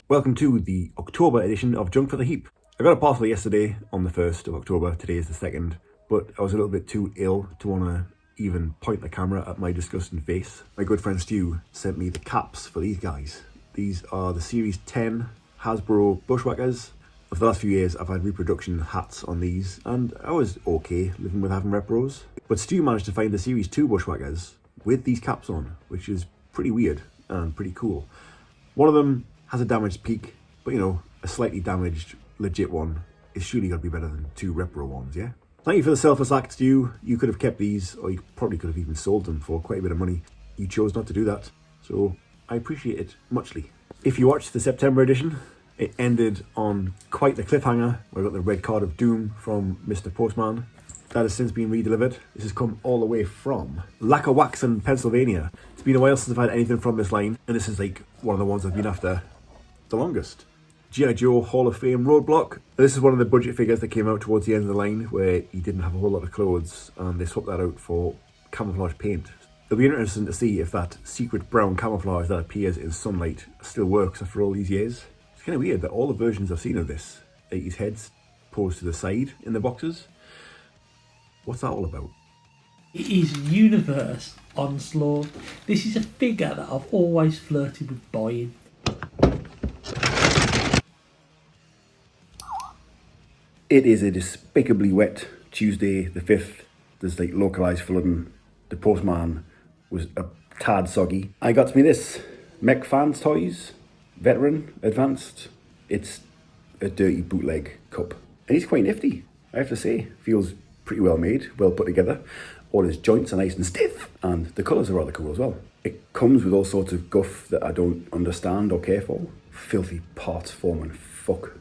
Welcome to the October edition of Junk for the Heap. I got a parcel yesterday on the 1st of October, today is the 2nd, but I was a little bit too ill to want to even point the camera at my disgusting face. My good friend Stu sent me the caps for these guys. These are the Series 10 Hasbro Bushwackers. For the last few years I've had reproduction hats on these and I was okay living with having repros. But Stu managed to find the Series 2 Bushwackers with these caps on, which is pretty weird and pretty cool. One of them has a damaged peak, but you know, a slightly damaged legit one is surely got to be better than two repro ones, yeah? Thank you for the selfless act, Stu. You could have kept these, or you probably could have even sold them for quite a bit of money. You chose not to do that, so I appreciate it muchly. If you watched the September edition, it ended on quite the cliffhanger, where I got the red card of doom from Mr. Postman. That has since been redelivered. This has come all the way from Lackawaxen, Pennsylvania. It's been a while since I've had anything from this line, and this is like one of the ones I've been after the longest. G.I. Joe Hall of Fame Roadblock. This is one of the budget figures that came out towards the end of the line where he didn't have a whole lot of clothes and they swapped that out for camouflage paint. It'll be interesting to see if that secret brown camouflage that appears in sunlight still works after all these years. It's kind of weird that all the versions I've seen of this, his head's posed to the side in the boxes. What's that all about? It is Universe Onslaught. This is a figure that I've always flirted with buying. It is a despicably wet Tuesday the 5th. There's like localised flooding. The postman was a tad soggy. I got me this Mech Fans Toys Veteran Advanced. It's a dirty bootleg cup. And he's quite nifty, I have to say. Feels pretty well made, well put together. All his joints are nice and stiff. And the colours are rather cool as well. It comes with all sorts of guff that I don't understand or care for. Filthy parts forming fuck.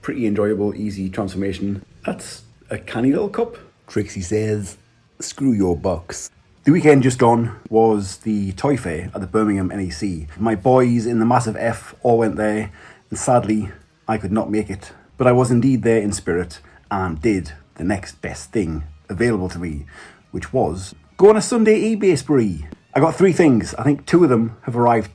Pretty enjoyable, easy transformation. That's a canny little cup. Trixie says, screw your box. The weekend just gone was the toy fair at the Birmingham NEC. My boys in the massive F all went there, and sadly, I could not make it. But I was indeed there in spirit and did the next best thing available to me, which was go on a Sunday eBay spree. I got 3 things. I think 2 of them have arrived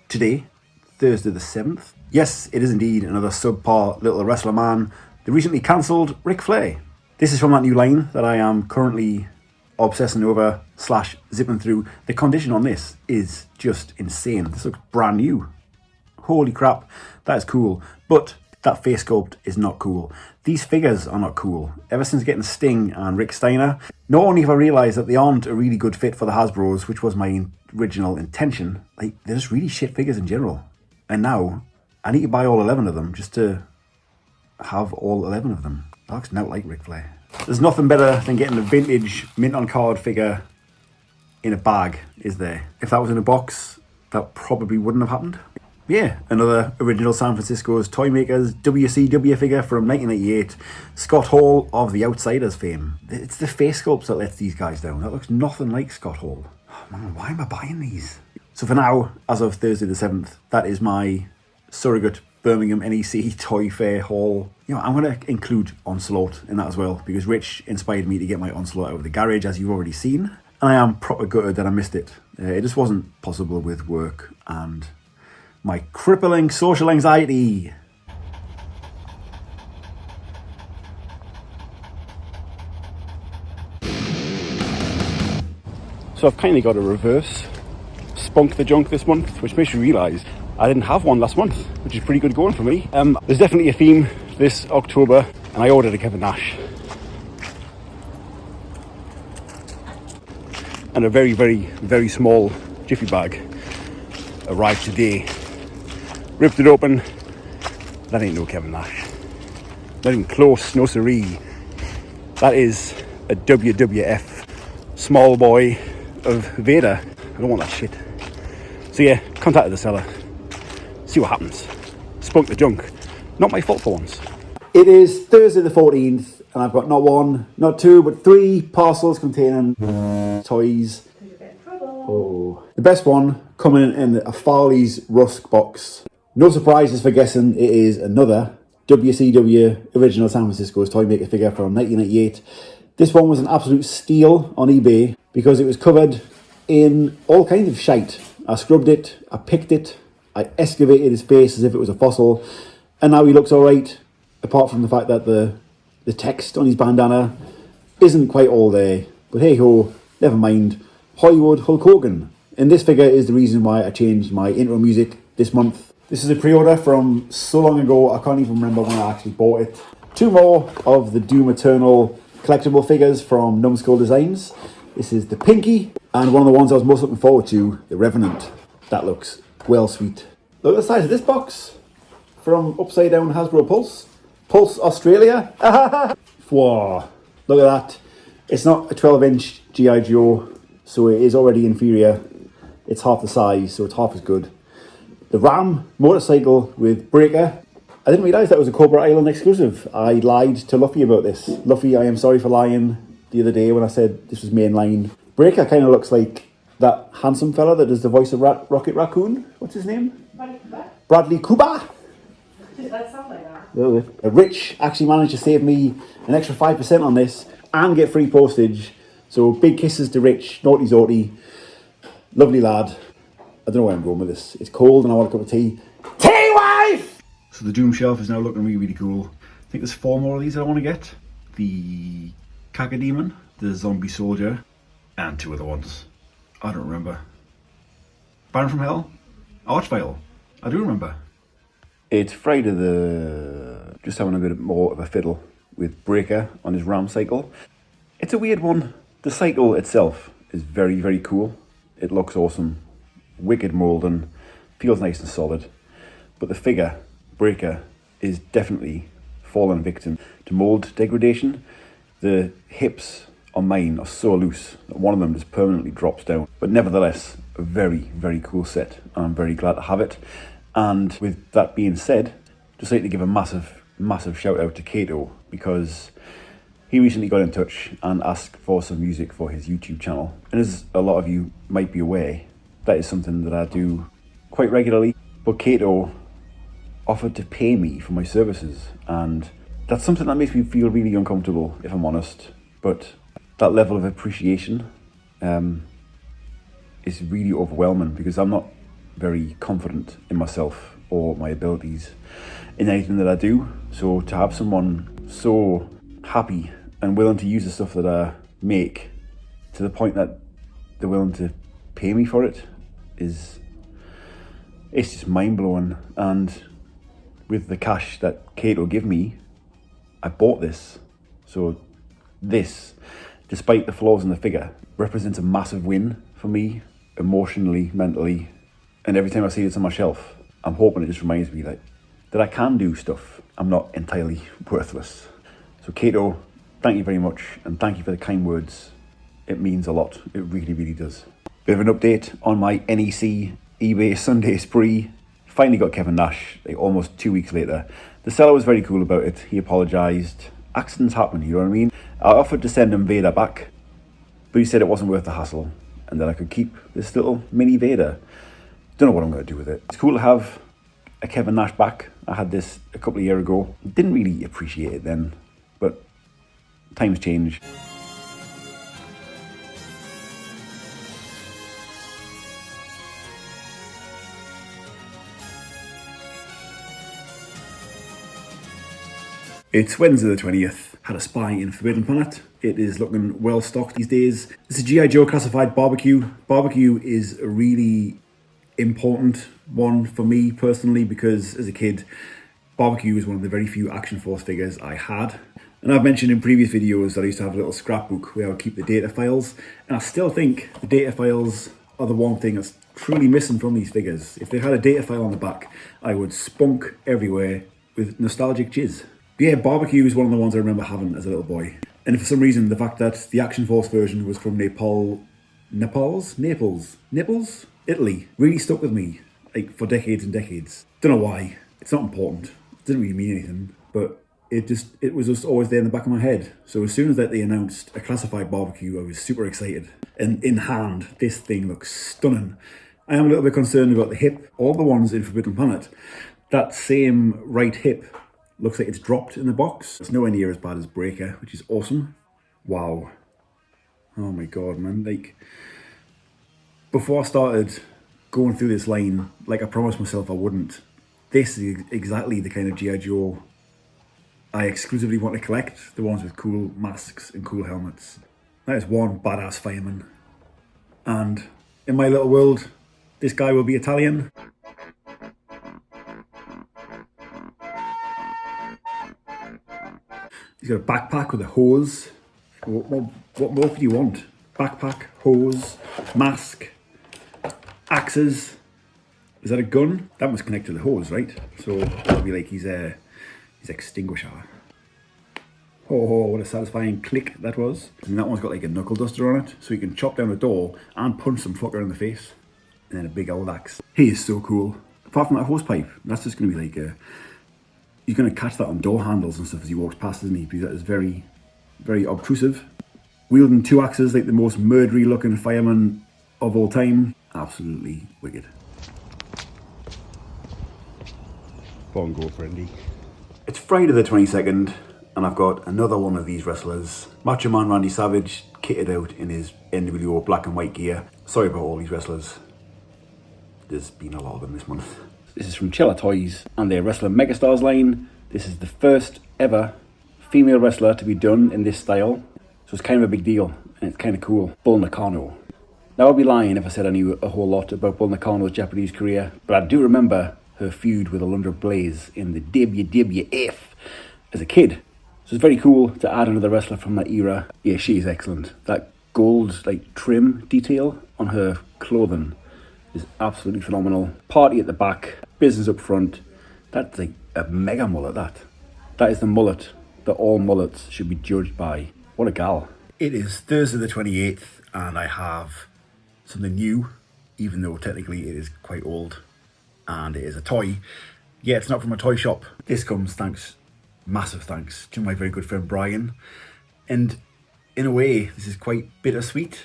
today, Thursday the 7th. Yes, it is indeed another subpar little wrestler man, the recently cancelled Ric Flair. This is from that new line that I am currently obsessing over / zipping through. The condition on this is just insane. This looks brand new. Holy crap, that is cool. But that face sculpt is not cool. These figures are not cool. Ever since getting Sting and Rick Steiner, not only have I realised that they aren't a really good fit for the Hasbros, which was my original intention, like they're just really shit figures in general. And now I need to buy all 11 of them just to have all 11 of them. That looks not like Ric Flair. There's nothing better than getting a vintage mint on card figure in a bag, is there? If that was in a box, that probably wouldn't have happened. Yeah, another original San Francisco's Toy Makers WCW figure from 1998. Scott Hall of the Outsiders fame. It's the face sculpts that lets these guys down. That looks nothing like Scott Hall. Oh man, why am I buying these? So for now, as of Thursday the 7th, that is my surrogate Birmingham NEC Toy Fair haul. You know, I'm going to include Onslaught in that as well, because Rich inspired me to get my Onslaught out of the garage, as you've already seen. And I am proper gutted that I missed it. It just wasn't possible with work and my crippling social anxiety. So I've kind of got a reverse Spunk the Junk this month, which makes me realise I didn't have one last month, which is pretty good going for me. There's definitely a theme this October, and I ordered a Kevin Nash. And a very, very, very small Jiffy bag arrived today. Ripped it open. That ain't no Kevin Nash. Not even close, no siree. That is a WWF small boy of Vader. I don't want that shit. So yeah, contacted the seller. See what happens. Spunk the junk. Not my fault for once. It is Thursday the 14th and I've got not 1, not 2, but 3 parcels containing toys. Oh. The best one coming in a Farley's Rusk box. No surprises for guessing it is another WCW original San Francisco's Toy Maker figure from 1998. This one was an absolute steal on eBay because it was covered in all kinds of shite. I scrubbed it, I picked it, I excavated his face as if it was a fossil, and now he looks alright, apart from the fact that the text on his bandana isn't quite all there. But hey ho, never mind. Hollywood Hulk Hogan. And this figure is the reason why I changed my intro music this month. This is a pre-order from so long ago, I can't even remember when I actually bought it. 2 more of the Doom Eternal collectible figures from Numbskull Designs. This is the Pinky, and one of the ones I was most looking forward to, the Revenant. That looks well sweet. Look at the size of this box from Upside Down Hasbro Pulse. Pulse Australia. Whoa, look at that. It's not a 12-inch G.I. Joe, so it is already inferior. It's half the size, so it's half as good. The Ram motorcycle with Breaker. I didn't realise that was a Cobra Island exclusive. I lied to Luffy about this. Luffy, I am sorry for lying the other day when I said this was mainline. Breaker kind of looks like that handsome fella that does the voice of Rocket Raccoon. What's his name? Bradley Cooper. Does that sound like that? Rich actually managed to save me an extra 5% on this and get free postage. So big kisses to Rich, naughty Zorty. Lovely lad. I don't know where I'm going with this. It's cold and I want a cup of tea. Tea, wife! So the Doom shelf is now looking really, really cool. I think there's 4 more of these that I want to get. The Cacodemon, the Zombie Soldier, and 2 other ones. I don't remember. Baron from Hell? Archvile. I do remember. It's Friday just having a bit more of a fiddle with Breaker on his Ram cycle. It's a weird one. The cycle itself is very, very cool. It looks awesome. Wicked moulding. Feels nice and solid. But the figure, Breaker, is definitely fallen victim to mould degradation. The hips on mine are so loose that one of them just permanently drops down. But nevertheless, a very, very cool set. And I'm very glad to have it. And with that being said, just like to give a massive, massive shout out to Kato, because he recently got in touch and asked for some music for his YouTube channel. And as a lot of you might be aware, that is something that I do quite regularly. But Kato offered to pay me for my services, and that's something that makes me feel really uncomfortable, if I'm honest. But that level of appreciation is really overwhelming, because I'm not very confident in myself or my abilities in anything that I do. So to have someone so happy and willing to use the stuff that I make to the point that they're willing to pay me for it it's just mind-blowing. And with the cash that Kato gave me, I bought this. So this, despite the flaws in the figure, represents a massive win for me, emotionally, mentally. And every time I see this on my shelf, I'm hoping it just reminds me that I can do stuff. I'm not entirely worthless. So Kato, thank you very much, and thank you for the kind words. It means a lot. It really, really does. Bit of an update on my NEC eBay Sunday spree. Finally got Kevin Nash, like almost 2 weeks later. The seller was very cool about it. He apologised. Accidents happen, you know what I mean? I offered to send him Vader back, but he said it wasn't worth the hassle, and that I could keep this little mini Vader. Don't know what I'm going to do with it. It's cool to have a Kevin Nash back. I had this a couple of years ago. Didn't really appreciate it then, but times change. It's Wednesday the 20th. Had a spy in Forbidden Planet. It is looking well stocked these days. This is G.I. Joe classified barbecue. Barbecue is a really important one for me personally, because as a kid, barbecue was one of the very few Action Force figures I had. And I've mentioned in previous videos that I used to have a little scrapbook where I would keep the data files. And I still think the data files are the one thing that's truly missing from these figures. If they had a data file on the back, I would spunk everywhere with nostalgic jizz. But yeah, barbecue is one of the ones I remember having as a little boy. And for some reason, the fact that the Action Force version was from Naples, Italy, really stuck with me, like for decades and decades. Don't know why. It's not important. It didn't really mean anything, but it was just always there in the back of my head. So as soon as that they announced a classified barbecue, I was super excited. And in hand, this thing looks stunning. I am a little bit concerned about the hip. All the ones in Forbidden Planet, that same right hip looks like it's dropped in the box. It's nowhere near as bad as Breaker, which is awesome. Wow. Oh my god, man. Like, before I started going through this line like I promised myself I wouldn't. This is exactly the kind of G.I. Joe I exclusively want to collect, the ones with cool masks and cool helmets. That is one badass fireman. And in my little world, this guy will be Italian. He's got a backpack with a hose. What more could you want? Backpack, hose, mask, axes. Is that a gun? That must connect to the hose, right? So that'll be like his extinguisher. Oh, what a satisfying click that was. And that one's got like a knuckle duster on it, so you can chop down the door and punch some fucker in the face. And then a big old axe. He is so cool. Apart from that hose pipe, that's just going to be like he's going to catch that on door handles and stuff as he walks past, isn't he? Because that is very, very obtrusive. Wielding two axes like the most murdery looking fireman of all time. Absolutely wicked. Bongo friendly. It's Friday the 22nd. And I've got another one of these wrestlers. Macho Man Randy Savage, kitted out in his NWO black and white gear. Sorry about all these wrestlers. There's been a lot of them this month. This is from Chella Toys and their Wrestler Megastars line. This is the first ever female wrestler to be done in this style. So it's kind of a big deal and it's kind of cool. Bull Nakano. Now I'd be lying if I said I knew a whole lot about Bull Nakano's Japanese career, but I do remember her feud with Alundra Blaze in the WWF as a kid. So it's very cool to add another wrestler from that era. Yeah, she's excellent. That gold like trim detail on her clothing is absolutely phenomenal. Party at the back, business up front. That's like a mega mullet, that. That is the mullet that all mullets should be judged by. What a gal. It is Thursday the 28th and I have something new, even though technically it is quite old and it is a toy. Yeah, it's not from a toy shop. This comes massive thanks to my very good friend Brian. And in a way, this is quite bittersweet.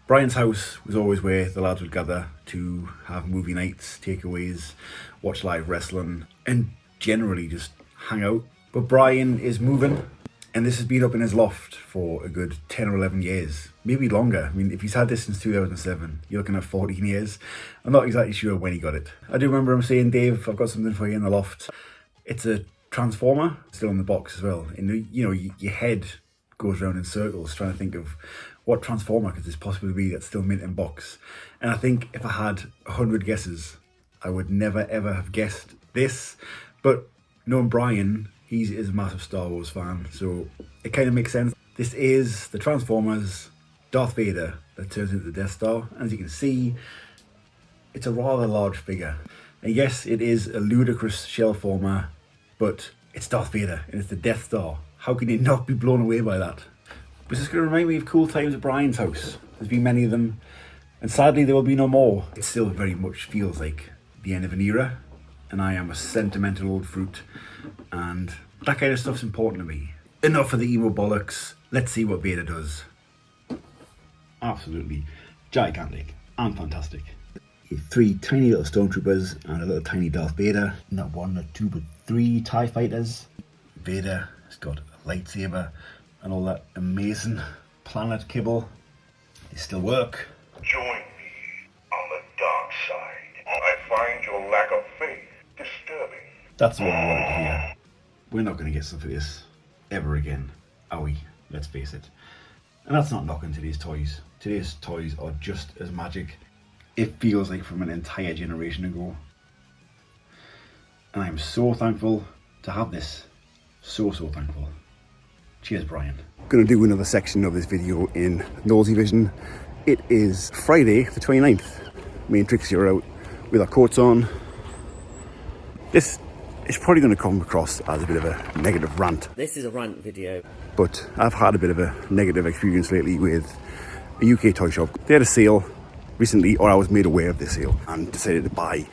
Brian's house was always where the lads would gather to have movie nights, takeaways, watch live wrestling, and generally just hang out. But Brian is moving, and this has been up in his loft for a good 10 or 11 years, maybe longer. I mean, if he's had this since 2007, you're looking at 14 years. I'm not exactly sure when he got it. I do remember him saying, Dave, I've got something for you in the loft. It's a Transformer, still in the box as well. And you know, your head goes around in circles trying to think of what Transformer could this possibly be that's still mint in box. And I think if I had 100 guesses, I would never ever have guessed this. But knowing Brian, he is a massive Star Wars fan, so it kind of makes sense. This is the Transformers Darth Vader that turns into the Death Star. And as you can see, it's a rather large figure. And yes, it is a ludicrous shell former, but it's Darth Vader and it's the Death Star. How can you not be blown away by that? But it's just going to remind me of cool times at Brian's house. There's been many of them, and sadly there will be no more. It still very much feels like the end of an era, and I am a sentimental old fruit, and that kind of stuff's important to me. Enough of the emo bollocks. Let's see what Vader does. Absolutely gigantic and fantastic. Three tiny little stormtroopers and a little tiny Darth Vader. Not one, not two, but three TIE fighters. Vader has got a lightsaber and all that amazing planet kibble. They still work. Join me on the dark side. I find your lack of faith disturbing. That's what I wanted to hear. We're not going to get stuff like this ever again, are we? Let's face it. And that's not knocking today's toys. Today's toys are just as magic. It feels like from an entire generation ago. And I'm so thankful to have this. So thankful. Cheers, Brian. Gonna do another section of this video in Nosy Vision. It is Friday the 29th. Me and Trixie are out with our coats on. This is probably going to come across as a bit of a negative rant. This is a rant video. But I've had a bit of a negative experience lately with a UK toy shop. They had a sale recently, or I was made aware of this sale, and decided to buy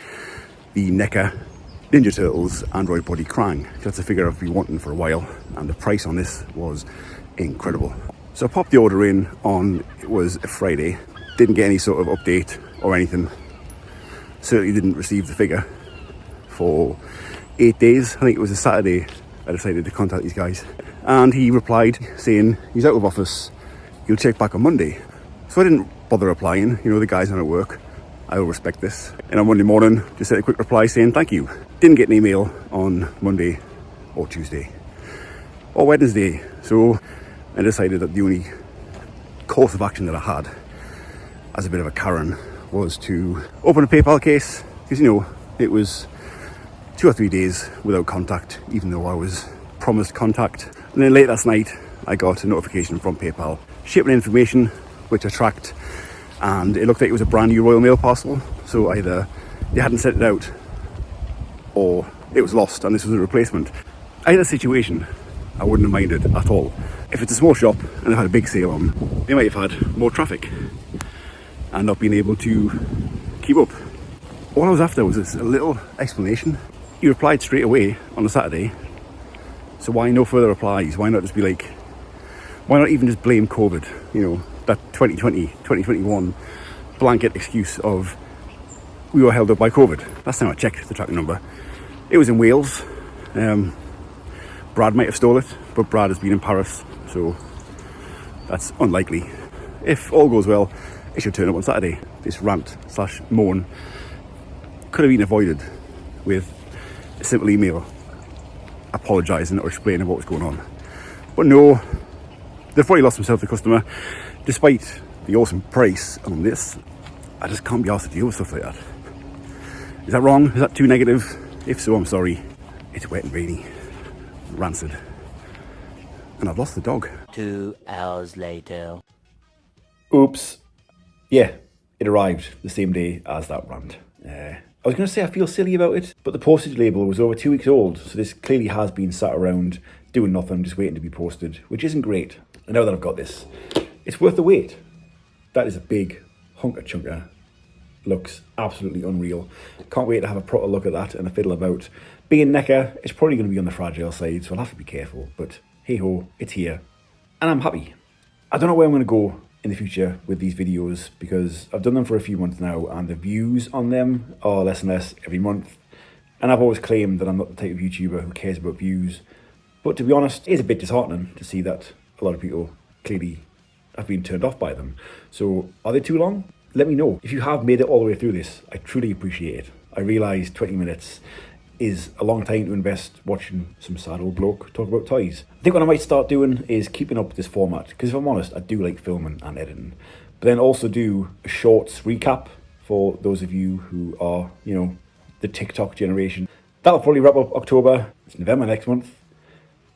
the Neca Ninja Turtles Android Body Krang. That's a figure I've been wanting for a while, and the price on this was incredible. So I popped the order in on, it was a Friday, didn't get any sort of update or anything. Certainly didn't receive the figure for 8 days. I think it was a Saturday I decided to contact these guys, and he replied saying he's out of office, he'll check back on Monday. So I didn't bother replying, you know, the guy's not at work. I will respect this. And on Monday morning, just sent a quick reply saying thank you. Didn't get an email on Monday or Tuesday or Wednesday. So I decided that the only course of action that I had as a bit of a Karen was to open a PayPal case, because you know, it was 2 or 3 days without contact, even though I was promised contact. And then late last night, I got a notification from PayPal, shipping information, which I tracked, and it looked like it was a brand new Royal Mail parcel. So either they hadn't sent it out, or it was lost and this was a replacement. Either situation, I wouldn't have minded at all. If it's a small shop and they've had a big sale on, they might have had more traffic and not been able to keep up. All I was after was this a little explanation. You replied straight away on a Saturday, so why no further replies? Why not just be like, why not even just blame COVID? You know, that 2020, 2021 blanket excuse of we were held up by COVID. Last time I checked the tracking number, it was in Wales. Brad might have stole it, but Brad has been in Paris, so that's unlikely. If all goes well, it should turn up on Saturday. This rant slash moan could have been avoided with a simple email apologising or explaining what was going on. But no, they've probably lost themselves a customer. Despite the awesome price on this, I just can't be asked to deal with stuff like that. Is that wrong? Is that too negative? If so, I'm sorry. It's wet and rainy, rancid, and I've lost the dog. 2 hours later. Oops. Yeah, it arrived the same day as that rant. I was going to say I feel silly about it, but the postage label was over 2 weeks old, so this clearly has been sat around doing nothing, just waiting to be posted, which isn't great. And now that I've got this, it's worth the wait. That is a big hunker chunker. Looks absolutely unreal. Can't wait to have a proper look at that and a fiddle about. Being Neca, it's probably going to be on the fragile side, so I'll have to be careful, but hey ho, it's here, and I'm happy. I don't know where I'm going to go in the future with these videos, because I've done them for a few months now and the views on them are less and less every month, and I've always claimed that I'm not the type of YouTuber who cares about views, but to be honest, it is a bit disheartening to see that a lot of people clearly have been turned off by them. So are they too long? Let me know. If you have made it all the way through this, I truly appreciate it. I realise 20 minutes is a long time to invest watching some sad old bloke talk about toys. I think what I might start doing is keeping up this format, because if I'm honest, I do like filming and editing, but then also do a shorts recap for those of you who are, you know, the TikTok generation. That'll probably wrap up October. It's November next month.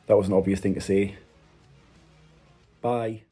That was an obvious thing to say. Bye.